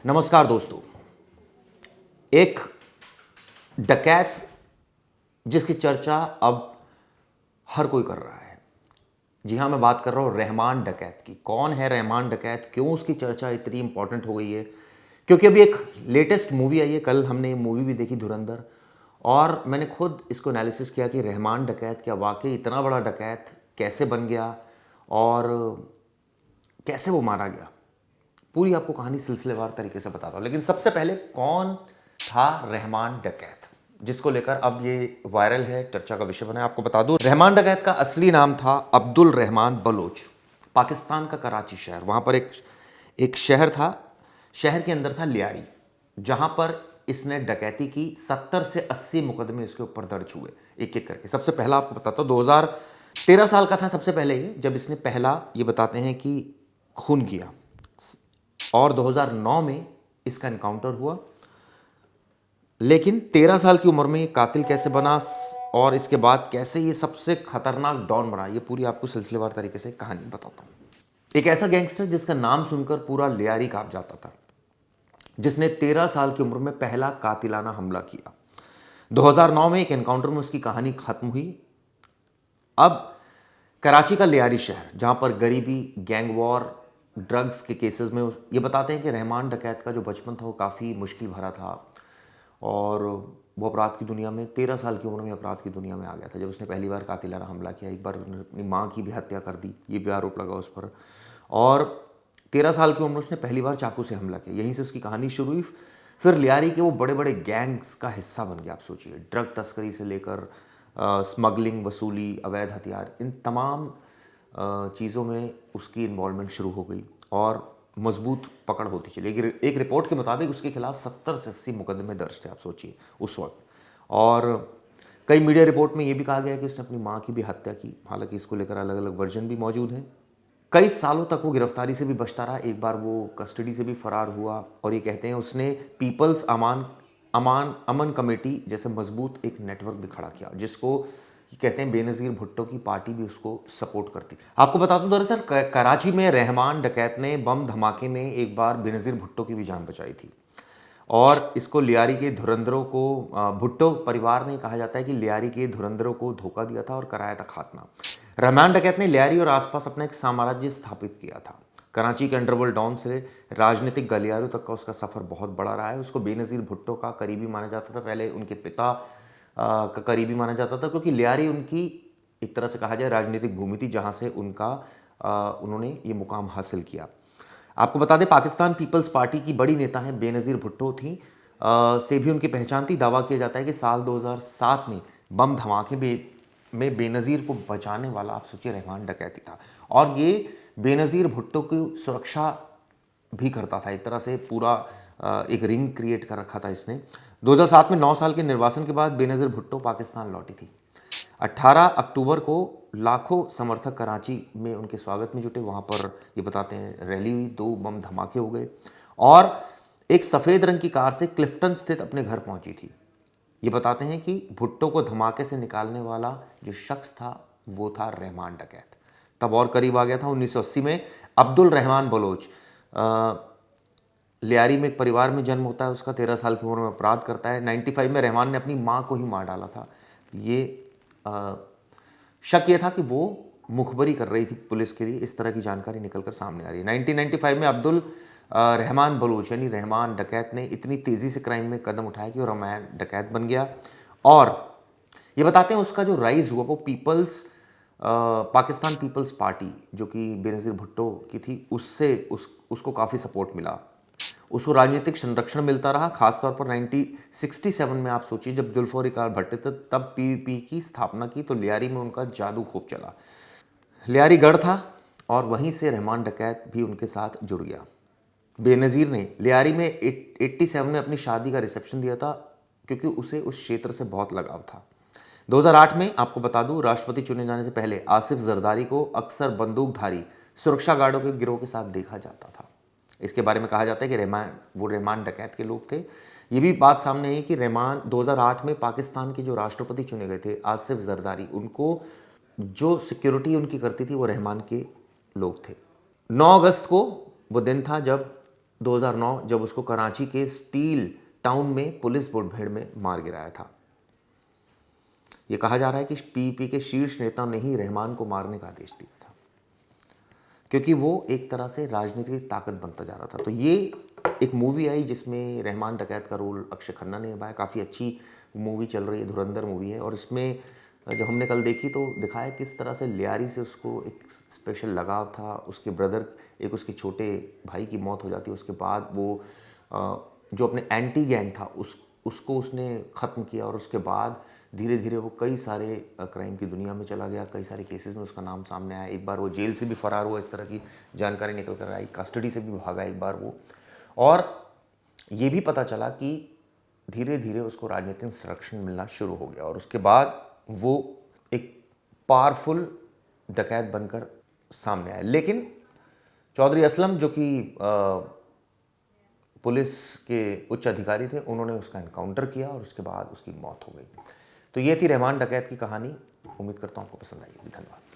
नमस्कार दोस्तों। एक डकैत जिसकी चर्चा अब हर कोई कर रहा है। जी हाँ, मैं बात कर रहा हूँ रहमान डकैत की। कौन है रहमान डकैत, क्यों उसकी चर्चा इतनी इंपॉर्टेंट हो गई है? क्योंकि अभी एक लेटेस्ट मूवी आई है, कल हमने मूवी भी देखी धुरंधर, और मैंने खुद इसको एनालिसिस किया कि रहमान डकैत क्या वाकई इतना बड़ा डकैत कैसे बन गया और कैसे वो मारा गया। पूरी आपको कहानी सिलसिलेवार तरीके से बताता हूँ, लेकिन सबसे पहले कौन था रहमान डकैत, जिसको लेकर अब ये वायरल है, चर्चा का विषय बना है। आपको बता दूं, रहमान डकैत का असली नाम था अब्दुल रहमान बलोच। पाकिस्तान का कराची शहर, वहाँ पर एक शहर था, शहर के अंदर था लियारी, जहाँ पर इसने डकैती की। 70 से 80 मुकदमे इसके ऊपर दर्ज हुए, एक एक करके। सबसे पहला आपको बताता हूँ, 2013 साल का था सबसे पहले ये, जब इसने पहला, ये बताते हैं कि खून किया, और 2009 में इसका एनकाउंटर हुआ। लेकिन 13 साल की उम्र में ये कातिल कैसे बना और इसके बाद कैसे ये सबसे खतरनाक डॉन बना, ये पूरी आपको सिलसिलेवार तरीके से कहानी बताता हूँ। एक ऐसा गैंगस्टर जिसका नाम सुनकर पूरा लियारी कांप जाता था, जिसने 13 साल की उम्र में पहला कातिलाना हमला किया। 2009 में एक एनकाउंटर में उसकी कहानी खत्म हुई। अब कराची का लियारी शहर, जहां पर गरीबी, गैंग वॉर, ड्रग्स के केसेस में ये बताते हैं कि रहमान डकैत का जो बचपन था वो काफ़ी मुश्किल भरा था, और वो अपराध की दुनिया में 13 साल की उम्र में अपराध की दुनिया में आ गया था जब उसने पहली बार कातिलाना हमला किया। एक बार उसने अपनी माँ की भी हत्या कर दी, ये भी आरोप लगा उस पर, और 13 साल की उम्र में उसने पहली बार चाकू से हमला किया। यहीं से उसकी कहानी शुरू हुई। फिर लियारी के वो बड़े बड़े गैंग्स का हिस्सा बन गया। आप सोचिए, ड्रग तस्करी से लेकर स्मगलिंग, वसूली, अवैध हथियार, इन तमाम चीज़ों में उसकी इन्वॉल्वमेंट शुरू हो गई और मजबूत पकड़ होती चली। एक रिपोर्ट के मुताबिक उसके खिलाफ 70 से 80 मुकदमे दर्ज थे, आप सोचिए उस वक्त। और कई मीडिया रिपोर्ट में ये भी कहा गया कि उसने अपनी माँ की भी हत्या की। हालांकि इसको लेकर अलग अलग वर्जन भी मौजूद हैं। कई सालों तक वो गिरफ्तारी से भी बचता रहा। एक बार वो कस्टडी से भी फरार हुआ, और ये कहते हैं उसने पीपल्स अमन कमेटी जैसे मजबूत एक नेटवर्क भी खड़ा किया, जिसको कहते हैं बेनज़ीर भुट्टो की पार्टी भी उसको सपोर्ट करती। आपको बता दूं, दरअसल कराची में रहमान डकैत ने बम धमाके में एक बार बेनज़ीर भुट्टो की भी जान बचाई थी, और इसको लियारी के धुरंधरों को, भुट्टो परिवार ने कहा जाता है कि लियारी के धुरंधरों को धोखा दिया था और कराया था खात्मा। रहमान डकैत ने लियारी और आसपास अपना एक साम्राज्य स्थापित किया था। कराची के अंडरवर्ल्ड डॉन से राजनीतिक गलियारों तक का उसका सफ़र बहुत बड़ा रहा है। उसको बेनज़ीर भुट्टो का करीबी माना जाता था, पहले उनके पिता का करीबी माना जाता था, क्योंकि लियारी उनकी एक तरह से कहा जाए राजनीतिक भूमि थी, जहाँ से उन्होंने ये मुकाम हासिल किया। आपको बता दें, पाकिस्तान पीपल्स पार्टी की बड़ी नेता हैं बेनज़ीर भुट्टो थी, से भी उनकी पहचान थी। दावा किया जाता है कि साल 2007 में बम धमाके में बेनज़ीर को बचाने वाला, आप सोचिए, रहमान डकैती था, और ये बेनज़ीर भुट्टो की सुरक्षा भी करता था। एक तरह से पूरा एक रिंग क्रिएट कर रखा था इसने। 2007 में 9 साल के निर्वासन के बाद बेनज़ीर भुट्टो पाकिस्तान लौटी थी। 18 अक्टूबर को लाखों समर्थक कराची में उनके स्वागत में जुटे। वहाँ पर ये बताते हैं रैली हुई, 2 बम धमाके हो गए, और एक सफ़ेद रंग की कार से क्लिफ्टन स्थित अपने घर पहुंची थी। ये बताते हैं कि भुट्टो को धमाके से निकालने वाला जो शख्स था वो था रहमान डकैत। तब और करीब आ गया था 1980 में अब्दुल रहमान बलोच। लियारी में एक परिवार में जन्म होता है उसका, 13 साल की उम्र में अपराध करता है। 95 में रहमान ने अपनी माँ को ही मार डाला था। ये शक ये था कि वो मुखबरी कर रही थी पुलिस के लिए, इस तरह की जानकारी निकलकर सामने आ रही है। 1995 में अब्दुल रहमान बलूच यानी रहमान डकैत ने इतनी तेज़ी से क्राइम में कदम उठाया कि वो रहमान डकैत बन गया। और ये बताते हैं उसका जो राइज हुआ वो पाकिस्तान पीपल्स पार्टी, जो कि बेनज़ीर भुट्टो की थी, उसको काफ़ी सपोर्ट मिला, उसको राजनीतिक संरक्षण मिलता रहा। खासतौर पर 1967 में आप सोचिए, जब जुल्फ़िकार भुट्टो थे, तब पीपीपी की स्थापना की, तो लियारी में उनका जादू खूब चला। लियारी गढ़ था और वहीं से रहमान डकैत भी उनके साथ जुड़ गया। बेनज़ीर ने लियारी में 87 में अपनी शादी का रिसेप्शन दिया था, क्योंकि उसे उस क्षेत्र से बहुत लगाव था। 2008 में आपको बता दूं, राष्ट्रपति चुने जाने से पहले आसिफ जरदारी को अक्सर बंदूकधारी सुरक्षा गार्डों के गिरोह के साथ देखा जाता था। इसके बारे में कहा जाता है कि रहमान डकैत के लोग थे। ये भी बात सामने आई कि रहमान 2008 में पाकिस्तान के जो राष्ट्रपति चुने गए थे आसिफ जरदारी, उनको जो सिक्योरिटी उनकी करती थी वो रहमान के लोग थे। 9 अगस्त को वो दिन था जब 2009 जब उसको कराची के स्टील टाउन में पुलिस मुठभेड़ में मार गिराया था। यह कहा जा रहा है कि पीपी के शीर्ष नेताओं ने ही रहमान को मारने का आदेश दिया था, क्योंकि वो एक तरह से राजनीतिक ताकत बनता जा रहा था। तो ये एक मूवी आई जिसमें रहमान डकैत का रोल अक्षय खन्ना ने निभाया। काफ़ी अच्छी मूवी चल रही है, धुरंधर मूवी है। और इसमें जब हमने कल देखी तो दिखाया किस तरह से लियारी से उसको एक स्पेशल लगाव था। उसके ब्रदर, एक उसके छोटे भाई की मौत हो जाती है, उसके बाद वो जो अपने एंटी गैंग था उसको उसने ख़त्म किया। और उसके बाद धीरे धीरे वो कई सारे क्राइम की दुनिया में चला गया, कई सारे केसेस में उसका नाम सामने आया। एक बार वो जेल से भी फरार हुआ, इस तरह की जानकारी निकल कर आई। कस्टडी से भी भागा एक बार वो। और ये भी पता चला कि धीरे धीरे उसको राजनीतिक संरक्षण मिलना शुरू हो गया और उसके बाद वो एक पावरफुल डकैत बनकर सामने आया। लेकिन चौधरी असलम जो कि पुलिस के उच्च अधिकारी थे, उन्होंने उसका एनकाउंटर किया और उसके बाद उसकी मौत हो गई। तो ये थी रहमान डकैत की कहानी। उम्मीद करता हूँ आपको पसंद आई होगी। धन्यवाद।